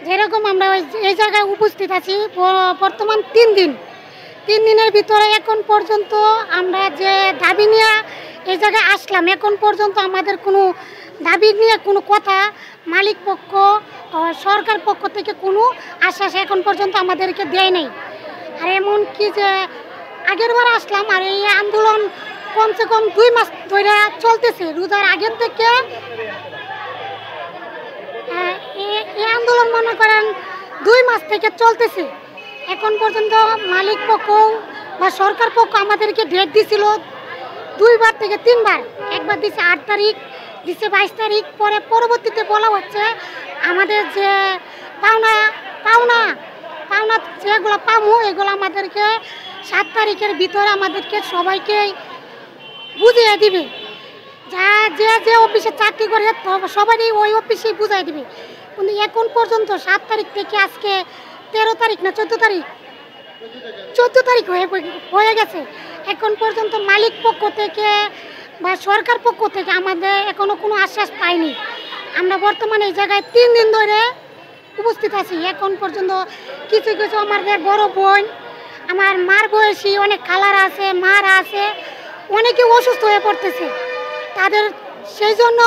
যেরকম আমরা এই জায়গায় উপস্থিত আছি বর্তমান 3 দিনের ভিতরে এখন পর্যন্ত আমরা যে দাবি নিয়ে এই জায়গায় আসলাম, এখন পর্যন্ত আমাদের কোনো দাবি নিয়ে কোনো কথা মালিক পক্ষ সরকার পক্ষ থেকে কোনো আশ্বাস এখন পর্যন্ত আমাদেরকে দেয় নাই। আর এমন কি যে আগের বার আসলাম, আর এই আন্দোলন কমসে কম 2 মাস ধরে চলতেছে। রোজার আগের থেকে এই আন্দোলন মনে করেন 2 মাস থেকে চলতেছে। এখন পর্যন্ত মালিক পক্ষ বা সরকার পক্ষ আমাদেরকে ডেট দিছিল 2 বার থেকে 3 বার। একবার দিছে 8 তারিখ, দিছে 22 তারিখ, পরে পরবর্তীতে বলা হচ্ছে আমাদের যে পাওনা যেগুলো পাবো এগুলো আমাদেরকে 7 তারিখের ভিতরে আমাদেরকে সবাইকে বুঝিয়ে দিবে। যে অফিসে চাকরি করে সবাই ওই অফিসেই বুঝাই দিবে। কিন্তু এখন পর্যন্ত 7 তারিখ থেকে আজকে 13 তারিখ না 14 তারিখ হয়ে গেছে। এখন পর্যন্ত মালিক পক্ষ থেকে বা সরকার পক্ষ থেকে আমাদের এখনো কোনো আশ্বাস পাইনি। আমরা বর্তমানে এই জায়গায় 3 দিন ধরে উপস্থিত আছি। এখন পর্যন্ত কিছু আমাদের বড় বোন, আমার মার বয়সী অনেক খালারা আছে, মারা আছে, অনেকে অসুস্থ হয়ে পড়তেছে। তাদের সেই জন্য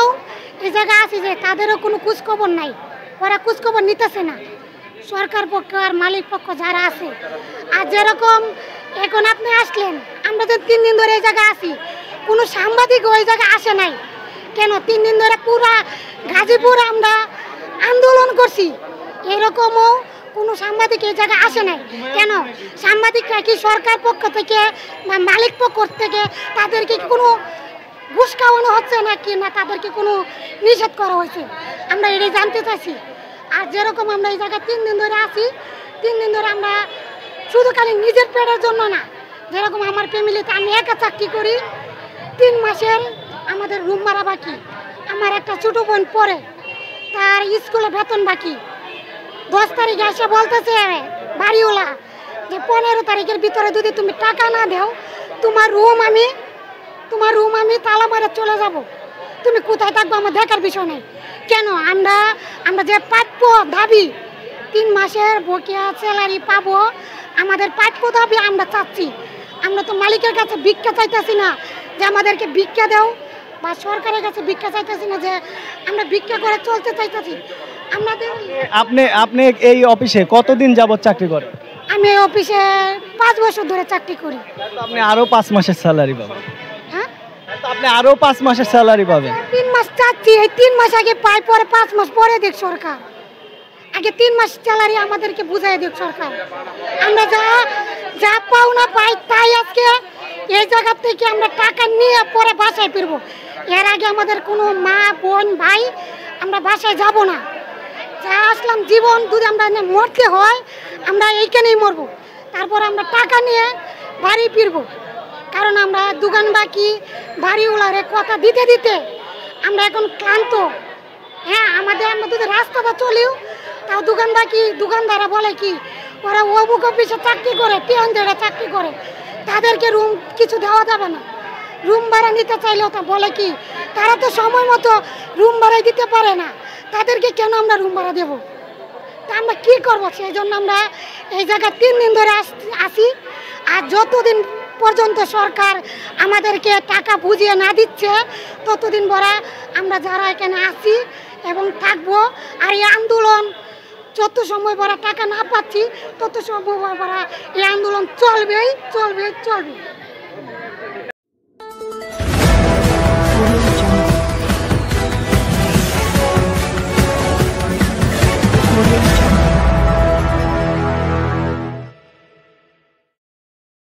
এই জায়গায় আছি যে তাদেরও কোনো খোঁজখবর নাই, ওরা খোঁজখবর নিতেছে না সরকার পক্ষ আর মালিক পক্ষ যারা আছে। আর যেরকম এখন আপনি আসলেন, আমরা যে 3 দিন ধরে এই জায়গায় আছি, কোনো সাংবাদিক ওই জায়গায় আসে নাই কেন? 3 দিন ধরে পুরা গাজীপুর আমরা আন্দোলন করছি, এরকমও কোনো সাংবাদিক এই জায়গায় আসে নাই কেন? সাংবাদিকরা কি সরকার পক্ষ থেকে বা মালিক পক্ষ থেকে তাদেরকে কোনো ঘুষ খাওয়ানো হচ্ছে নাকি না তাদেরকে কোনো নিষেধ করা হয়েছে? আমরা এটাই জানতে চাইছি। আর যেরকম আমরা এই জায়গায় 3 দিন ধরে আছি, 3 দিন ধরে আমরা শুধু খালি নিজের পেটের জন্য না, যেরকম আমার ফ্যামিলিতে আমি একা চাকরি করি, 3 মাসের আমাদের রুম ভাড়া বাকি, আমার একটা ছোটো বোন পড়ে, তার স্কুলে বেতন বাকি। 10 তারিখে এসে বলতেছে বাড়িওয়ালা যে 15 তারিখের ভিতরে যদি তুমি টাকা না দাও তোমার রুম আমি তালা মারে চলে যাব, তুমি কোথায় থাকবো আমার দেখার বিষয় নেই। কেন? আমরা যে প্রাপ্য দাবি 3 মাসের বকেয়া স্যালারি পাবো, আমাদের প্রাপ্য দাবি আমরা চাচ্ছি। আমরা তো মালিকের কাছে ভিক্ষা চাইতেছি না যে আমাদেরকে ভিক্ষা দাও, বা সরকারের কাছে ভিক্ষা চাইতেছি না যে আমরা ভিক্ষা করে চলতে চাইতেছি। আপনি এই অফিসে কতদিন যাবত চাকরি করেন? আমি এই অফিসে 5 বছর ধরে চাকরি করি। আপনি আরো 5 মাসের স্যালারি পাবেন? হ্যাঁ, আপনি আরো 5 মাসের স্যালারি পাবেন। 3 মাস চাচ্ছি, এই 3 মাস আগে পাই, পরে 5 মাস পরে দেখ সরকার। আগে 3 মাস স্যালারি আমাদেরকে বুঝাই দেখ সরকার। আমরা যা পাও না পাই তাই আজকে এই জায়গা থেকে আমরা টাকা নিয়ে পরে বাসায় ফিরবো। এর আগে আমাদের কোনো মা বোন ভাই আমরা বাসায় যাব না। যা আসলাম জীবন যদি আমরা মরতে হয় আমরা এইখানেই মরবো, তারপর আমরা টাকা নিয়ে বাড়ি ফিরবো। কারণ আমরা দোকান বাকি বাড়িওয়ালারে কথা দিতে দিতে আমরা এখন ক্লান্ত। হ্যাঁ, আমরা যদি রাস্তাটা চলিও তাও দোকান বাকি দোকানদাররা বলে কি ওরা অবুক অফিসে চাকরি করে, টিএনজেডে চাকরি করে, তাদেরকে রুম কিছু দেওয়া যাবে না। রুম ভাড়া নিতে চাইলেও তা বলে কি তারা তো সময় মতো রুম ভাড়াই দিতে পারে না, তাদেরকে কেন আমরা রুম ভাড়া দেবো? তা আমরা কী করবো? সেই জন্য আমরা এই জায়গায় 3 দিন ধরে আসি। আর যতদিন পর্যন্ত সরকার আমাদেরকে টাকা বুঝিয়ে না দিচ্ছে ততদিন বড়া আমরা যারা এখানে আসি এবং থাকবো। আর এই আন্দোলন যত সময় বড়া টাকা না পাচ্ছি তত সময় বড়া এই আন্দোলন চলবেই।